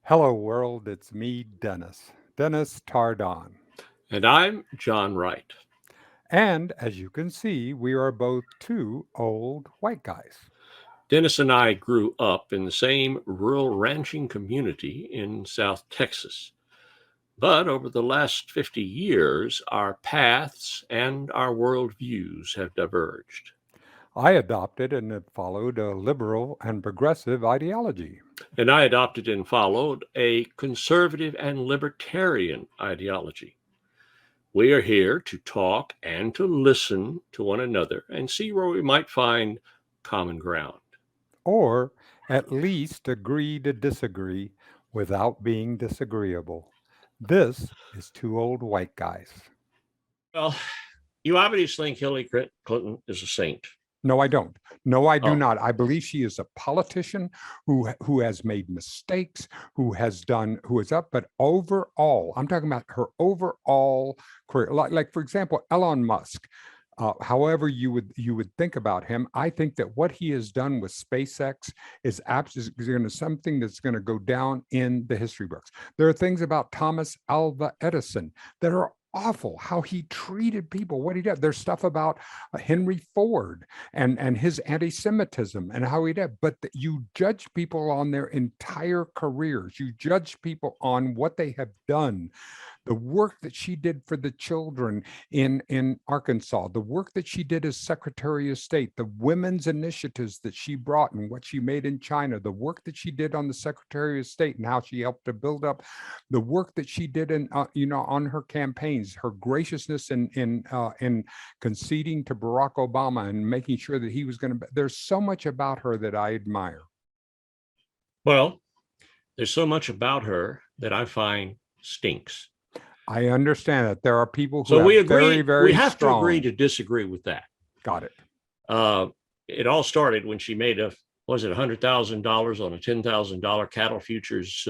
Hello, world. It's me, Dennis Tardan. And I'm John Wright. And as you can see, we are both two old white guys. Dennis and I grew up in the same rural ranching community in South Texas. But over the last 50 years, our paths and our worldviews have diverged. I adopted and have followed a liberal and progressive ideology. And I adopted and followed a conservative and libertarian ideology. We are here to talk and to listen to one another and see where we might find common ground. Or at least agree to disagree without being disagreeable. This is two old white guys. Well, you obviously think Hillary Clinton is a saint. No, I don't. No, I do Oh, not. I believe she is a politician who has made mistakes, who is up. But overall, I'm talking about her overall career. Like for example, Elon Musk. However you would think about him, I think that what he has done with SpaceX is absolutely going to something that's going to go down in the history books. There are things about Thomas Alva Edison that are awful, how he treated people, what he did. There's stuff about Henry Ford and his anti-Semitism and how he did. But you judge people on their entire careers. You judge people on what they have done, the work that she did for the children in Arkansas, the work that she did as Secretary of State, the women's initiatives that she brought and what she made in China, the work that she did on the Secretary of State and how she helped to build up the work that she did in on her campaigns, her graciousness in conceding to Barack Obama and making sure that he was going to. There's so much about her that I admire. well, there's so much about her that I find stinks. I understand that there are people who So have we very, agree, we very have to agree strong. to disagree with that. Got it. Uh, it all started when she made was it $100,000 on a $10,000 cattle futures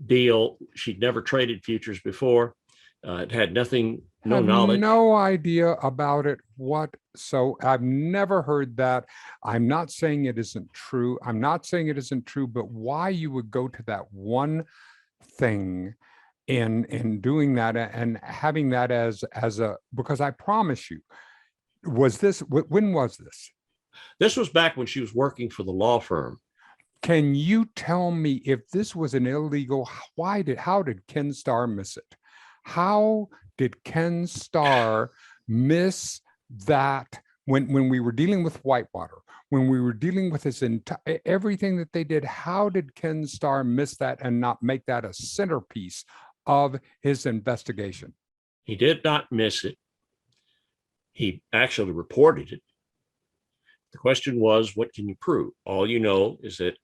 deal. She'd never traded futures before. It had nothing, no Have knowledge. no idea about it. What? So I've never heard that. I'm not saying it isn't true. I'm not saying it isn't true, but why you would go to that one thing in doing that and having that as a, because I promise you, was this, when was this? This was back when she was working for the law firm. Can you tell me if this was an illegal, how did Ken Starr miss it? How did Ken Starr miss that when we were dealing with Whitewater, when we were dealing with this entire everything that they did? How did Ken Starr miss that and not make that a centerpiece of his investigation? He did not miss it. He actually reported it. The question was, what can you prove? All you know is that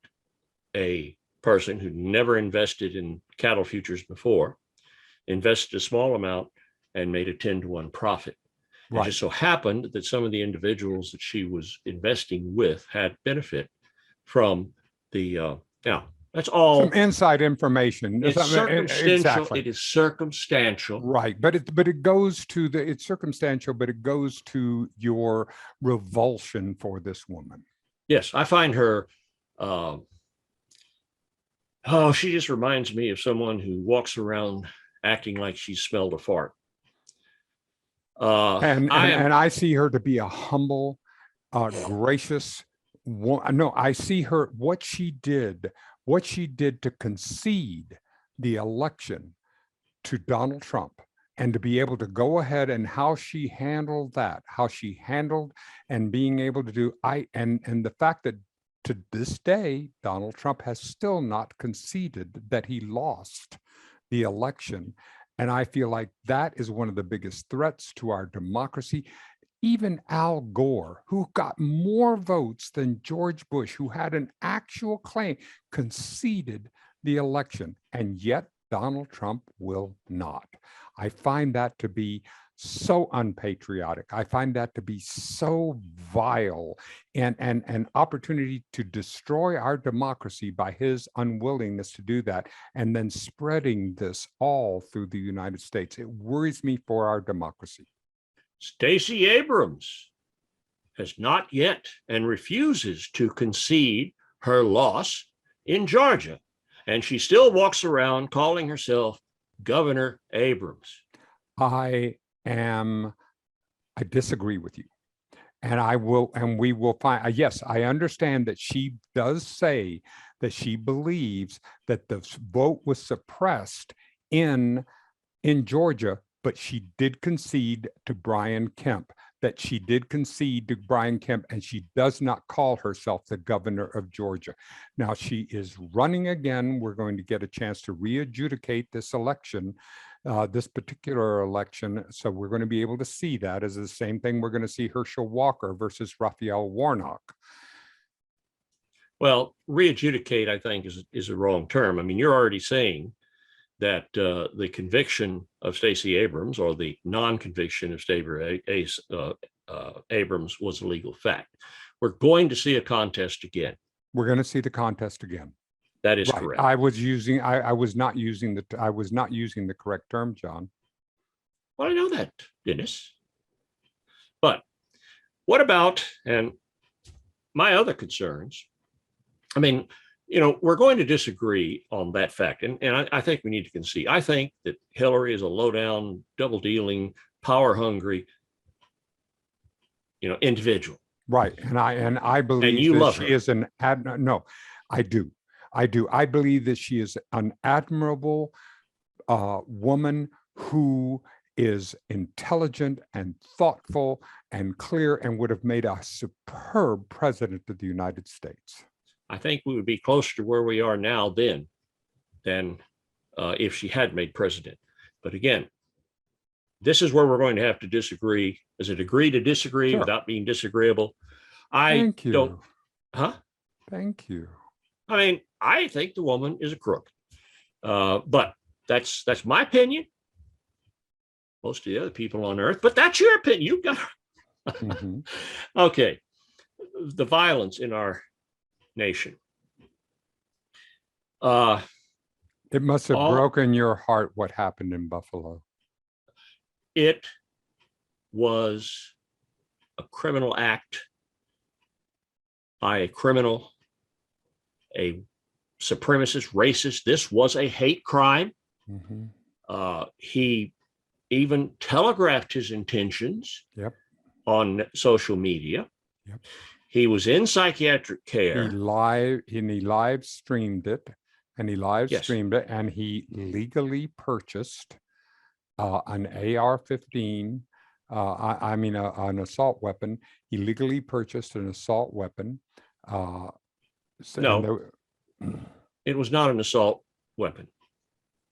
a person who never invested in cattle futures before invested a small amount and made a 10-to-1 profit. It just so happened that some of the individuals that she was investing with had benefit from now that's Some all. inside information. It's circumstantial. Exactly. It is circumstantial. Right, but it goes to it's circumstantial, but it goes to your revulsion for this woman. Yes, I find her. Oh, she just reminds me of someone who walks around acting like she smelled a fart. And I see her to be a humble, gracious woman. No, I see her what she did to concede the election to Donald Trump and to be able to go ahead and how she handled that, how she handled and being able to do and the fact that to this day, Donald Trump has still not conceded that he lost the election. And I feel like that is one of the biggest threats to our democracy. Even Al Gore, who got more votes than George Bush, who had an actual claim, conceded the election. And yet Donald Trump will not. I find that to be so unpatriotic. I find that to be so vile and an opportunity to destroy our democracy by his unwillingness to do that and then spreading this all through the United States. It worries me for our democracy. Stacey Abrams has not yet and refuses to concede her loss in Georgia. And she still walks around calling herself Governor Abrams. I disagree with you. And we will find, yes, I understand that she does say that she believes that the vote was suppressed in Georgia, but she did concede to Brian Kemp, and she does not call herself the governor of Georgia. Now she is running again. We're going to get a chance to re-adjudicate this election, this particular election. So we're going to be able to see that as the same thing. We're going to see Herschel Walker versus Raphael Warnock. Well, re-adjudicate, I think, is a wrong term. I mean, you're already saying that the conviction of Stacey Abrams, or the non-conviction of Abrams, was a legal fact. We're going to see a contest again. We're going to see the contest again. That is correct. I was not using the correct term, John. Well, I know that, Dennis. But what about, and my other concerns, I mean, we're going to disagree on that fact. And I think we need to concede. I think that Hillary is a low-down, double-dealing, power-hungry, individual. Right. And I believe and you that love she her. is no, I do. I believe that she is an admirable woman who is intelligent and thoughtful and clear, and would have made a superb president of the United States. I think we would be closer to where we are now than if she had made president. But again, this is where we're going to have to disagree. Is it agree to disagree without being disagreeable? Thank you. Don't. Huh? Thank you. I mean, I think the woman is a crook. But that's my opinion. Most of the other people on earth, but that's your opinion. You got Mm-hmm. Okay. The violence in our nation. It must have broken your heart what happened in Buffalo. It was a criminal act by a criminal, a supremacist, racist. This was a hate crime. Mm-hmm. He even telegraphed his intentions on social media. Yep. He was in psychiatric care. He live streamed it, and he legally purchased an AR-15. An assault weapon. He legally purchased an assault weapon. No, it was not an assault weapon.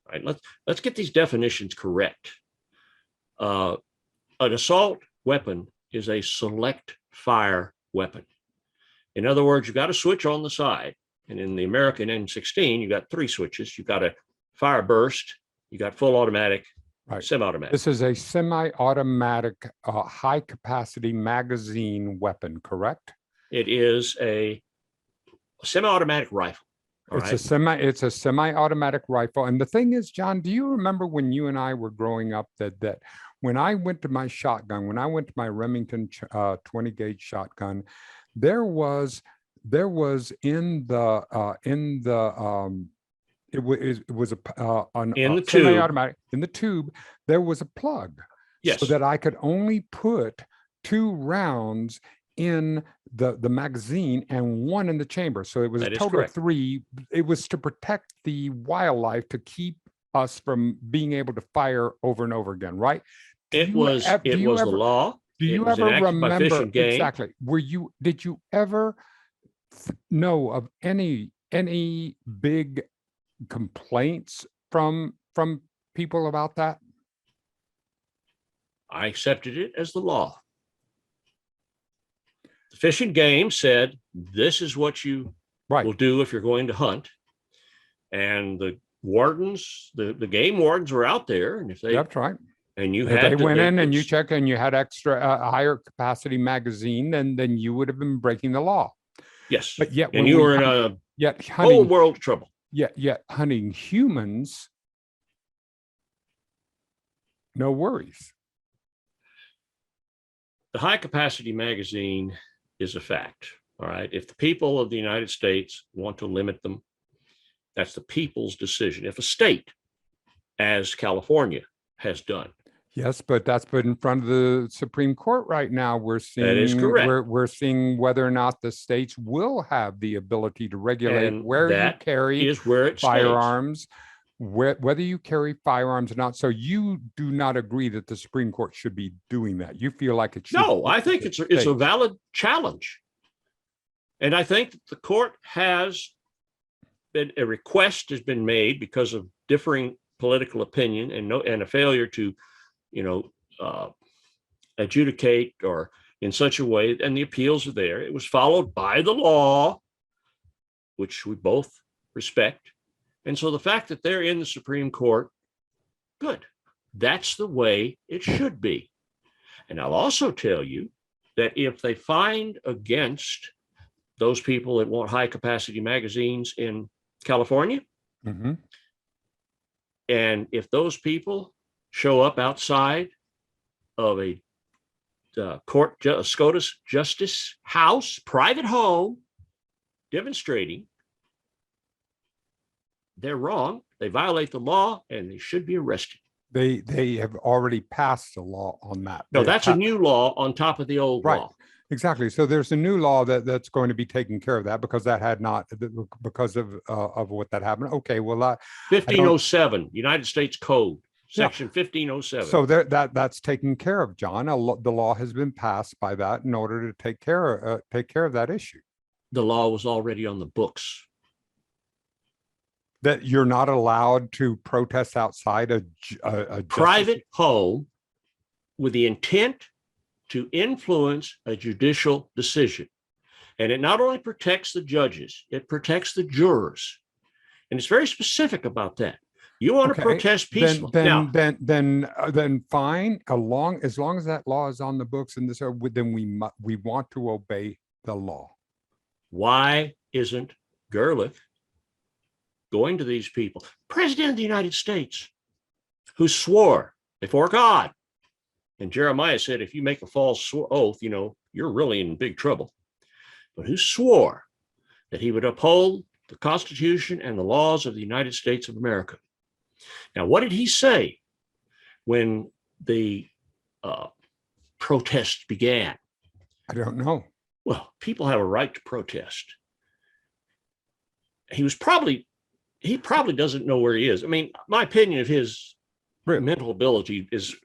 All right, let's get these definitions correct. An assault weapon is a select fire weapon. In other words, you got a switch on the side, and in the American M16, you got 3 switches. You got a fire burst, you got full automatic, semi-automatic. This is a semi-automatic, high-capacity magazine weapon, correct? It is a semi-automatic rifle. It's a semi-automatic rifle. And the thing is, John, do you remember when you and I were growing up that when I went to my shotgun, when I went to my Remington 20 gauge shotgun, there was in the semi-automatic, in the tube, there was a plug, so that I could only put 2 rounds in the magazine and 1 in the chamber. So it was a total of 3. It was to protect the wildlife, to keep us from being able to fire over and over again, right? It was the law. Do you ever remember exactly? Did you ever know of any big complaints from people about that? I accepted it as the law. The Fish and Game said, this is what you will do if you're going to hunt. And the wardens, the game wardens were out there. And if they, that's right. And you if they went in and you checked and you had extra higher capacity magazine, then you would have been breaking the law. Yes. But yet, and you were in a whole world of trouble. Yet hunting humans, no worries. The high capacity magazine is a fact. All right. If the people of the United States want to limit them, That's the people's decision. If a state, as California has done, Yes, but that's put in front of the Supreme Court right now. that is correct. We're seeing whether or not the states will have the ability to regulate And where you that carry is where it stays. firearms, whether you carry firearms or not. So you do not agree that the Supreme Court should be doing that. You feel like it should. No, I think it's a valid challenge. And I think that the court has been, a request has been made because of differing political opinion and a failure to, adjudicate or in such a way, and the appeals are there. It was followed by the law, which we both respect. And so the fact that they're in the Supreme Court, good. That's the way it should be. And I'll also tell you that if they find against those people that want high capacity magazines in California, Mm-hmm. and if those people show up outside of a SCOTUS justice house, private home, demonstrating, they're wrong. They violate the law and they should be arrested. They have already passed a law on that. No, that's a new law on top of the old law. Exactly. So there's a new law that's going to be taking care of that because that had not, because of what that happened. Okay, well, 1507 United States Code, section 1507. So that's taken care of, John. The law has been passed by that in order to take care of that issue. The law was already on the books. That you're not allowed to protest outside a private home with the intent to influence a judicial decision. And it not only protects the judges, it protects the jurors. And it's very specific about that. You want to protest peacefully. Then fine. As long as that law is on the books, and then we want to obey the law. Why isn't Gerlich going to these people? President of the United States, who swore before God, and Jeremiah said, if you make a false oath, you're really in big trouble. But who swore that he would uphold the Constitution and the laws of the United States of America. Now, what did he say when the protests began? I don't know. Well, people have a right to protest. He probably doesn't know where he is. I mean, my opinion of his mental ability is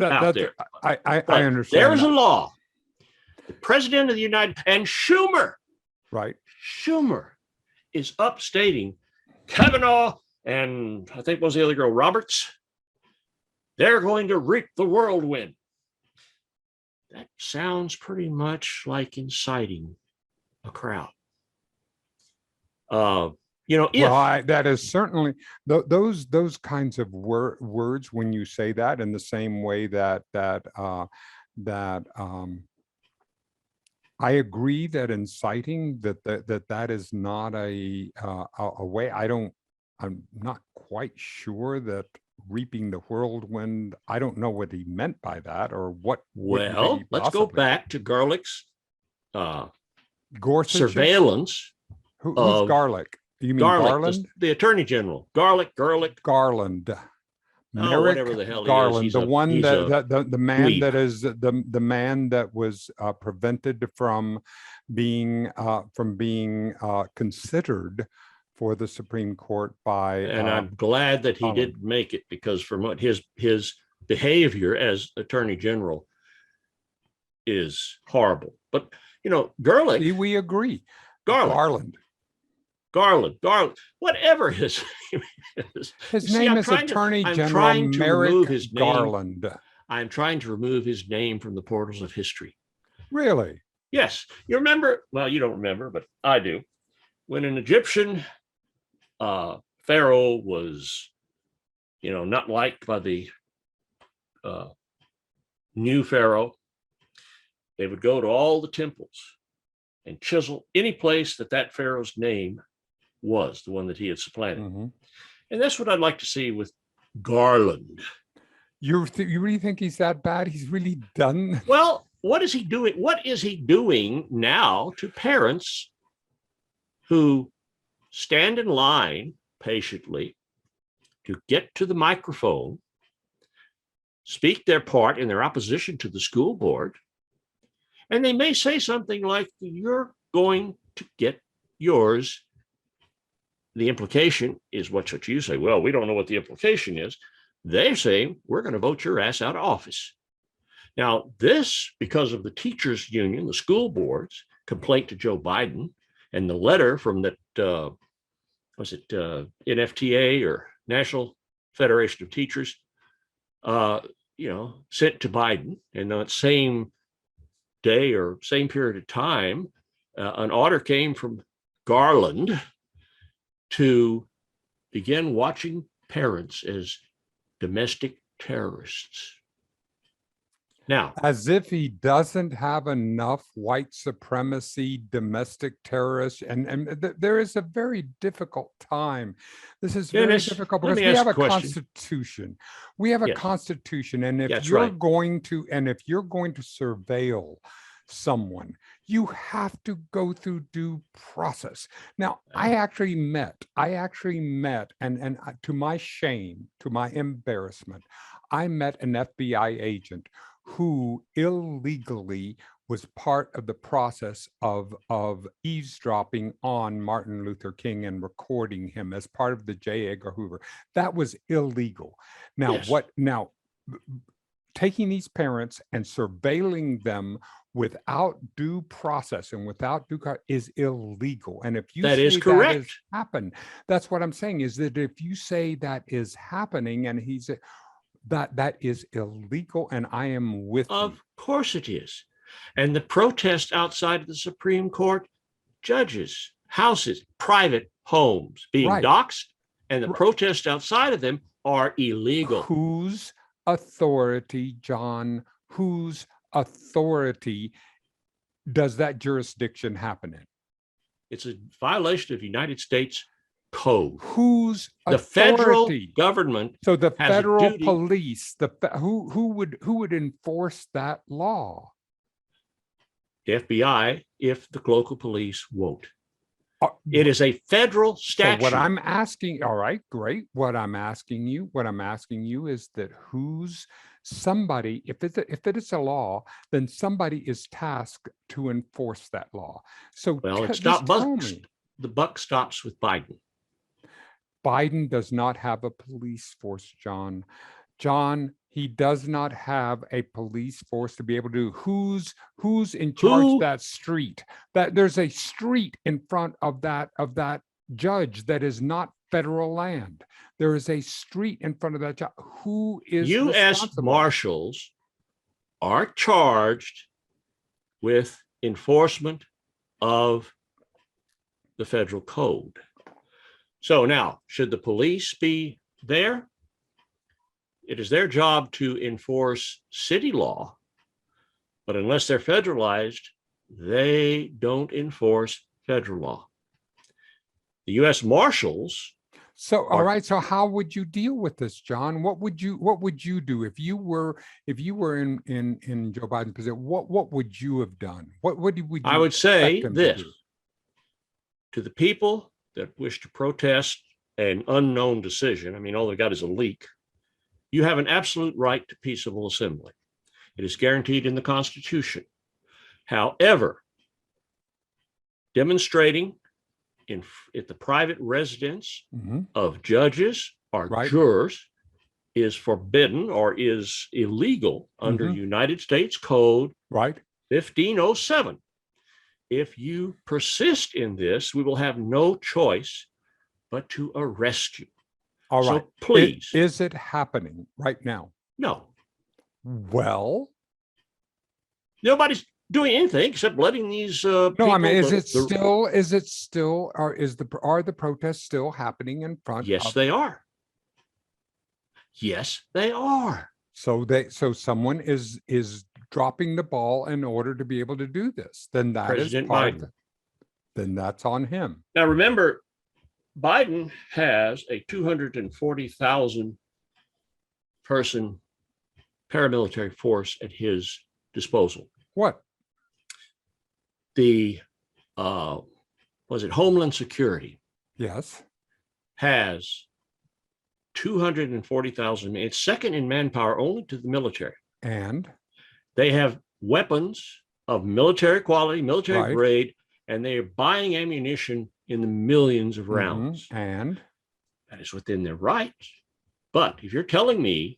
out there. I understand. There is a law. The president of the United and Schumer, right? Schumer is upstating Kavanaugh and I think what was the other girl, Roberts. They're going to reap the whirlwind. That sounds pretty much like inciting a crowd. That is certainly those kinds of words when you say that in the same way that I agree that inciting that is not a way. I'm not quite sure that reaping the whirlwind. I don't know what he meant by that or what. Well, let's go back to Garlick's surveillance. Who's Garlick? You mean Garland? The Attorney General. Garland. Whatever the hell Garland, he is. The man that was prevented from being considered for the Supreme Court by. And I'm glad that he did make it, because from what his behavior as Attorney General is horrible. But Garlick. We agree. Garland, whatever his name is. His name is Attorney General Merrick Garland. I'm trying to remove his name from the portals of history. Really? Yes. You remember, well, you don't remember, but I do. When an Egyptian pharaoh was, not liked by the new pharaoh, they would go to all the temples and chisel any place that pharaoh's name was, the one that he had supplanted. Mm-hmm. And that's what I'd like to see with Garland. You really think he's that bad? He's really done? Well, what is he doing? What is he doing now to parents who stand in line patiently to get to the microphone, speak their part in their opposition to the school board, and they may say something like, "You're going to get yours." The implication is what you say. Well, we don't know what the implication is. They say, "We're going to vote your ass out of office." Now, this, because of the teachers union, the school board's complaint to Joe Biden, and the letter from that, NFTA or National Federation of Teachers, sent to Biden. And that same day or same period of time, an order came from Garland to begin watching parents as domestic terrorists. Now, as if he doesn't have enough white supremacy, domestic terrorists, and there is a very difficult time. This is very difficult because we have a constitution. We have a constitution, and if you're going to surveil someone, you have to go through due process. Now, I actually met, and to my shame, to my embarrassment, I met an FBI agent who illegally was part of the process of eavesdropping on Martin Luther King and recording him as part of the J. Edgar Hoover. That was illegal. Now, taking these parents and surveilling them without due process and without due is illegal. And if you that say is correct, that has happened, that's what I'm saying, is that if you say that is happening and he's that is illegal, and I am with you. Of course it is. And the protest outside of the Supreme Court, judges, houses, private homes being doxxed, and the protests outside of them are illegal. Whose authority, John, whose authority does that jurisdiction happen in? It's a violation of United States code. Whose the federal government? So the federal police, who would enforce that law? The FBI, if the local police won't. It is a federal statute. So what I'm asking, all right, great. What I'm asking you is that somebody, if it is a law, then somebody is tasked to enforce that law. So the buck stops with Biden. Biden does not have a police force, John. John, he does not have a police force to be able to do. Who's in charge of that street? That there's a street in front of that judge that is not federal land. There is a street in front of that judge. Who is U.S. Marshals are charged with enforcement of the federal code. So now, should the police be there? It is their job to enforce city law, but unless they're federalized, they don't enforce federal law. The U.S. Marshals. So, all right. So, how would you deal with this, John? What would you do if you were in Joe Biden's position? What would you have done? What would you? I would say this to the people that wish to protest an unknown decision. I mean, all they got is a leak. You have an absolute right to peaceable assembly. It is guaranteed in the Constitution. However, demonstrating at the private residence of judges or jurors is forbidden or is illegal under United States Code 1507. If you persist in this, we will have no choice but to arrest you. All right. So please. Is it happening right now? No. Well, nobody's doing anything except letting these no, I mean, are the protests still happening in front? Yes, they are. Yes, they are. So someone is dropping the ball in order to be able to do this. Then that President is part Biden. Then that's on him. Now remember, Biden has a 240,000 person paramilitary force at his disposal. What? The was it Homeland Security? Yes. has 240,000 men. It's second in manpower only to the military. And they have weapons of military quality, military right. grade, and they are buying ammunition in the millions of rounds. And that is within their rights. But if you're telling me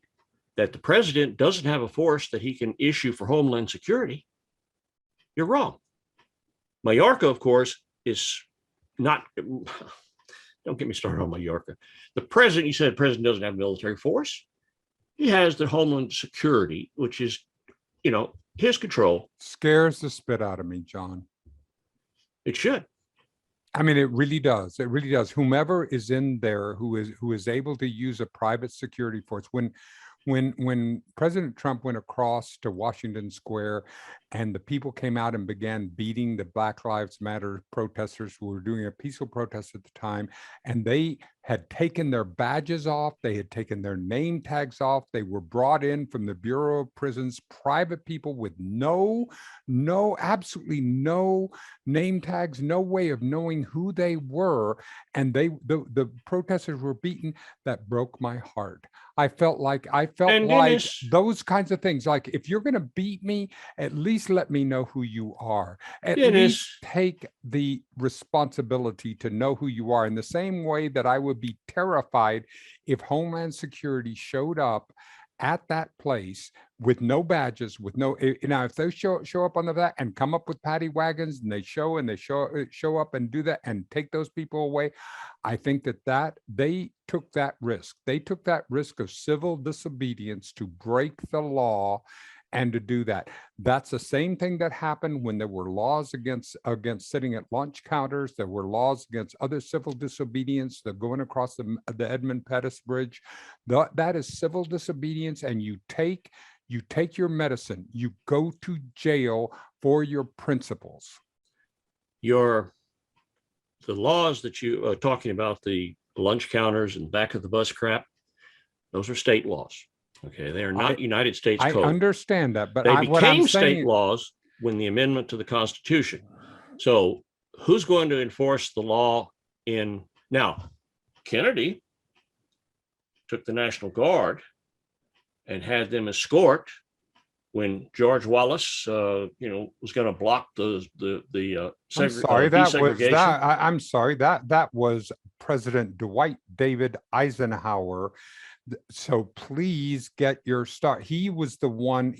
that the president doesn't have a force that he can issue for Homeland Security, you're wrong. Mallorca, of course, is not, don't get me started on Mallorca. The president, you said the president doesn't have a military force. He has the Homeland Security, which is, his control. Scares the spit out of me, John. It should. I mean, it really does. It really does. Whomever is in there who is able to use a private security force. When President Trump went across to Washington Square and the people came out and began beating the Black Lives Matter protesters who were doing a peaceful protest at the time, and they had taken their badges off, they had taken their name tags off, they were brought in from the Bureau of Prisons, private people with absolutely no name tags, no way of knowing who they were, and the protesters were beaten. That broke my heart. I felt like Dennis, those kinds of things. Like, if you're going to beat me, at least let me know who you are. At Dennis, least take the responsibility to know who you are. In the same way that I would be terrified if Homeland Security showed up at that place with no badges, with no, now if they show up on that and come up with paddy wagons and they show up and do that and take those people away, I think that they took that risk. They took that risk of civil disobedience to break the law and to do that. That's the same thing that happened when there were laws against sitting at lunch counters. There were laws against other civil disobedience, the going across the Edmund Pettus Bridge. That is civil disobedience, and you take your medicine. You go to jail for your principles. The laws that you are talking about, the lunch counters and back of the bus crap, those are state laws. Okay, they are not United States code. I understand that, but they became state laws when the amendment to the Constitution. So who's going to enforce the law now? Kennedy took the National Guard and had them escort when George Wallace, was going to block the desegregation. I'm sorry, that was President Dwight David Eisenhower. So please get your start. He was the one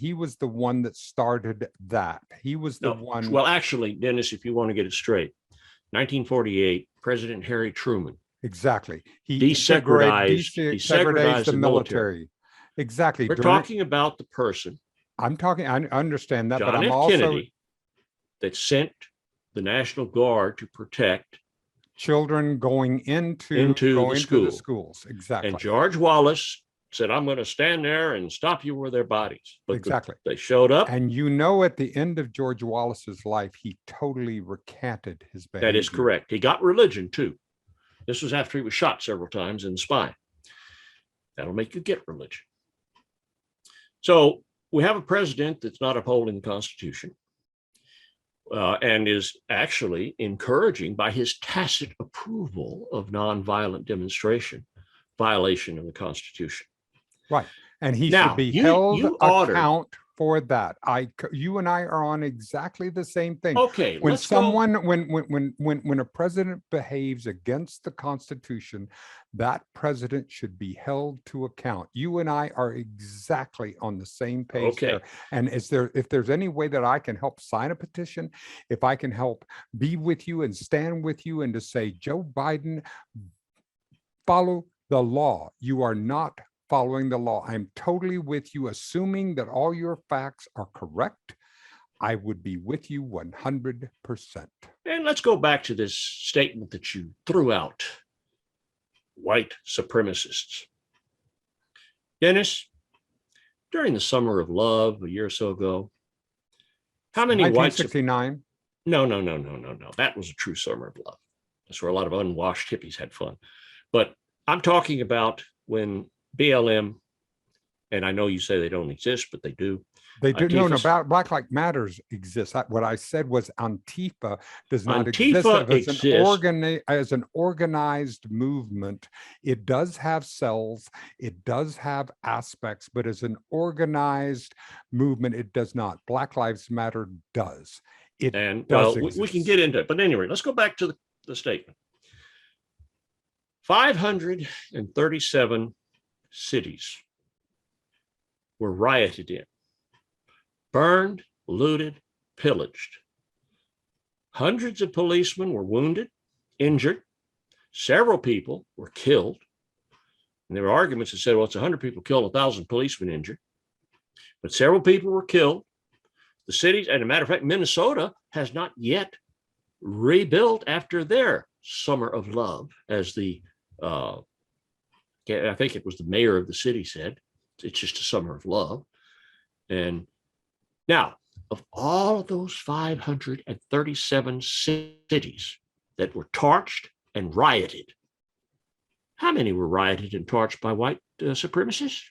that started that. He was the one. Well, actually, Dennis, if you want to get it straight, 1948, President Harry Truman. Exactly. He desegregized the military. Exactly. We're talking about the person. I understand that, John but I'm F. also Kennedy, that sent the National Guard to protect children going into the schools. Exactly. And George Wallace said, I'm going to stand there and stop you with their bodies. But exactly. They showed up. And at the end of George Wallace's life, he totally recanted his behavior. That is correct. He got religion too. This was after he was shot several times in the spine. That'll make you get religion. So we have a president that's not upholding the Constitution. And is actually encouraging, by his tacit approval of nonviolent demonstration, violation of the Constitution. Right. And he should be held account for that. You and I are on exactly the same thing. Okay. When a president behaves against the Constitution, that president should be held to account. You and I are exactly on the same page there. And if there's any way that I can help sign a petition, if I can help be with you and stand with you and to say, Joe Biden, follow the law. You are not following the law. I'm totally with you, assuming that all your facts are correct. I would be with you 100%. And let's go back to this statement that you threw out. White supremacists. Dennis, during the summer of love a year or so ago, how many 1969? No. That was a true summer of love. That's where a lot of unwashed hippies had fun. But I'm talking about when BLM, and I know you say they don't exist, but they do, They do. No, no, Antifa, Black Lives Matters exists. What I said was Antifa does not exist Antifa exists. as an organized movement. It does have cells, it does have aspects, but as an organized movement, it does not. Black Lives Matter does. It And does well, we can exist. get into it. But anyway, let's go back to the statement. 537 cities were rioted in, burned, looted, pillaged. Hundreds of policemen were wounded, injured. Several people were killed. And there were arguments that said, well, it's 100 people killed, 1,000 policemen injured. But several people were killed. The cities, and as a matter of fact, Minnesota has not yet rebuilt after their summer of love, as the, I think it was the mayor of the city said, it's just a summer of love. And now, of all of those 537 cities that were torched and rioted, how many were rioted and torched by white supremacists?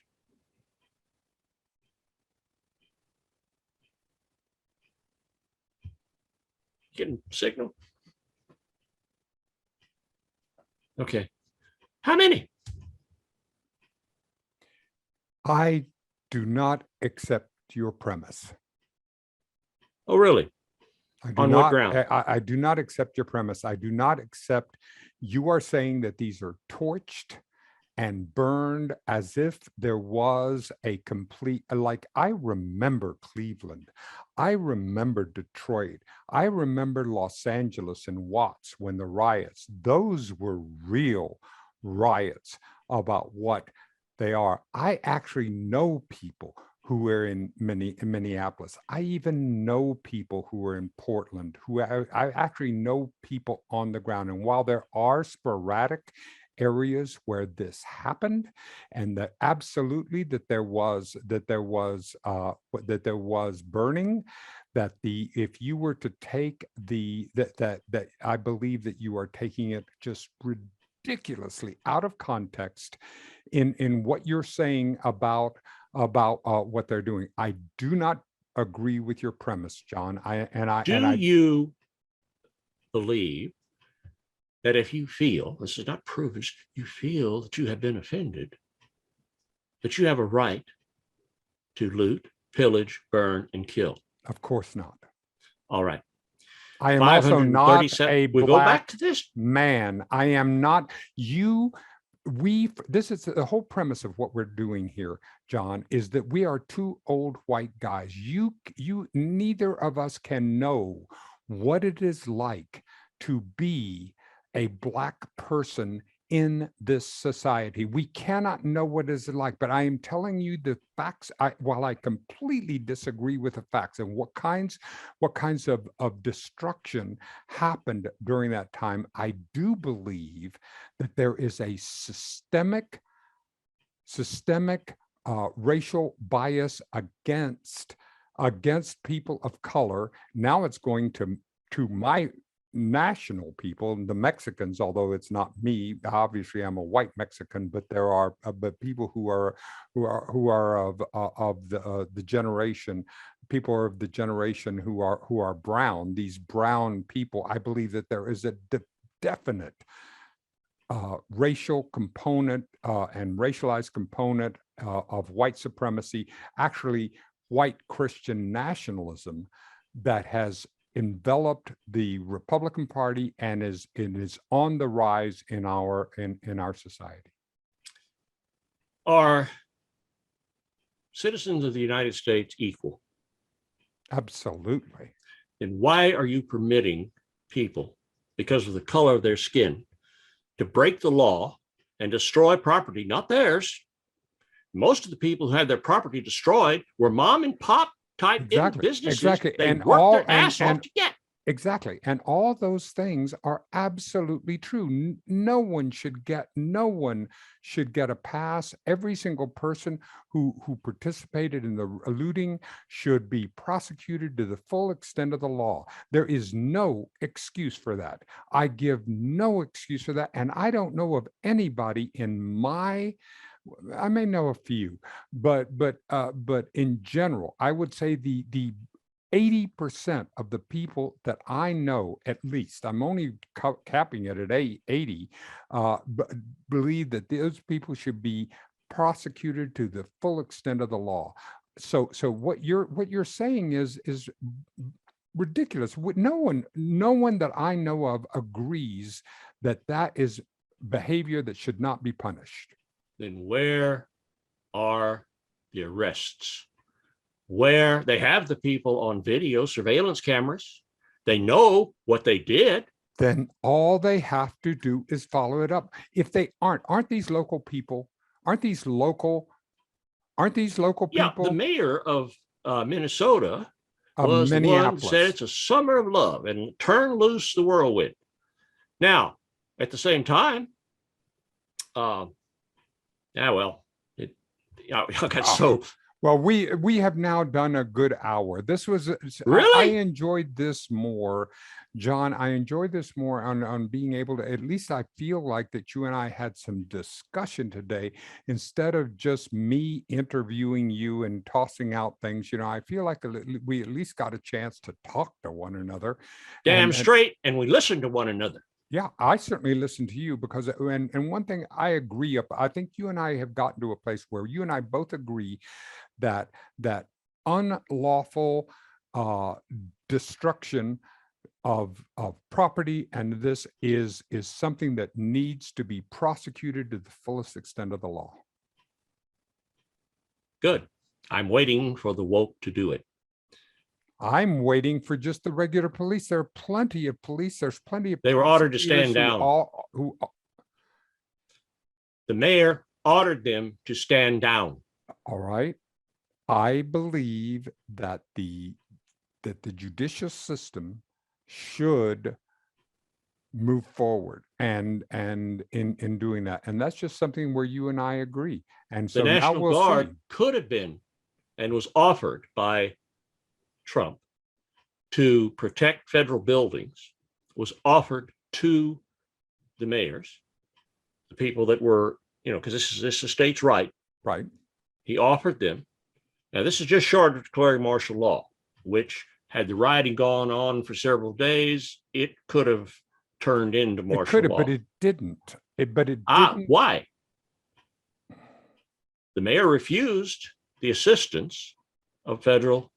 Getting signal? Okay. How many? I do not accept your premise. Oh, really? I do On not, what ground? I do not accept your premise. I do not accept, you are saying that these are torched and burned as if there was a complete, like I remember Cleveland, I remember Detroit, I remember Los Angeles and Watts when the riots, those were real riots about what they are. I actually know people who were in Minneapolis. I even know people who were in Portland, who I actually know people on the ground. And while there are sporadic areas where this happened, and that absolutely that there was burning, that if you were to take that I believe that you are taking it just ridiculously out of context in what you're saying about what they're doing. I do not agree with your premise, John. Do you believe that if you feel, this is not proven, you feel that you have been offended, that you have a right to loot, pillage, burn, and kill? Of course not. All right. I am also not a we go back to this man. I am not this is the whole premise of what we're doing here, John, is that we are two old white guys. Neither of us can know what it is like to be a Black person in this society. We cannot know what is it like, but I am telling you the facts. While I completely disagree with the facts and what kinds of destruction happened during that time, I do believe that there is a systemic racial bias against people of color. Now it's going to my national people, the Mexicans, although it's not me. Obviously, I'm a white Mexican, but there are but people who are of the generation. People are of the generation who are brown. These brown people, I believe that there is a definite racial component and racialized component of white supremacy, actually white Christian nationalism, that has enveloped the Republican Party and is on the rise in our society. Are citizens of the United States equal? Absolutely. And why are you permitting people, because of the color of their skin, to break the law and destroy property, not theirs? Most of the people who had their property destroyed were mom and pop type businesses. Exactly. They worked their ass off to get. Exactly. And all those things are absolutely true. No one should get a pass. Every single person who participated in the looting should be prosecuted to the full extent of the law. There is no excuse for that. I give no excuse for that. And I don't know of anybody in my I may know a few, but in general, I would say the 80% of the people that I know, at least, I'm only capping it at 80, believe that those people should be prosecuted to the full extent of the law. So what you're saying is ridiculous. No one that I know of agrees that that is behavior that should not be punished. Then where are the arrests? Where they have the people on video surveillance cameras, they know what they did. Then all they have to do is follow it up. If they aren't these local people? Aren't these local? Aren't these local Yeah, the people mayor of Minnesota of was the one who said Minneapolis? it's a summer of love and turn loose the whirlwind. Now, at the same time, yeah, well, I got Oh, so well, we have now done a good hour. This was I really. enjoyed this more, John. I enjoyed this more on being able to, at least I feel like that you and I had some discussion today instead of just me interviewing you and tossing out things. I feel like we at least got a chance to talk to one another. Damn And straight, and we listen to one another. yeah, I certainly listen to you because, and one thing I agree. I think you and I have gotten to a place where you and I both agree that unlawful uh, destruction of property and this is something that needs to be prosecuted to the fullest extent of the law. Good. I'm waiting for the woke to do it. I'm waiting for just the regular police. There are plenty of police. There's plenty of They were ordered to stand prosecutors down. who The mayor ordered them to stand down. all right. I believe that the judicial system should move forward and in doing that, and that's just something where you and I agree. And The so now National we'll Guard see. could have been and was offered by Trump to protect federal buildings, was offered to the mayors, the people that were, because this is states' right. Right. He offered them. Now, this is just short of declaring martial law, which, had the rioting gone on for several days, it could have turned into It martial could have, law. but it didn't. But it didn't. Why? The mayor refused the assistance of federal.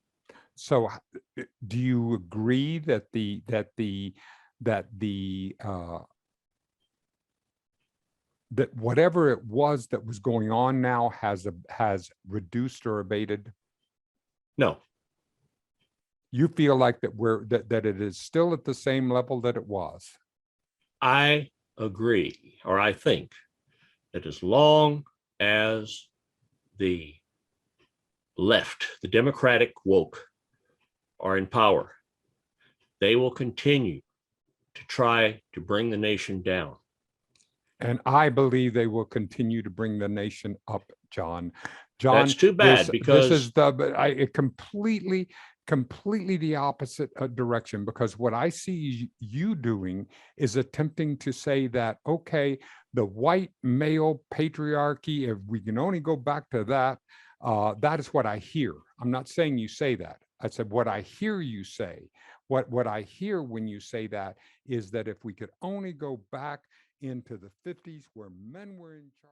So do you agree that that whatever it was that was going on now has reduced or abated? No, You feel like that it is still at the same level that it was? I agree, or I think that as long as the left, the Democratic woke, are in power, they will continue to try to bring the nation down. And I believe they will continue to bring the nation up, John. That's too bad, because this is completely the opposite direction, because what I see you doing is attempting to say that, okay, the white male patriarchy, if we can only go back to that, that is what I hear. I'm not saying you say that. I said what I hear you say. What I hear when you say that is that if we could only go back into the 50s where men were in charge.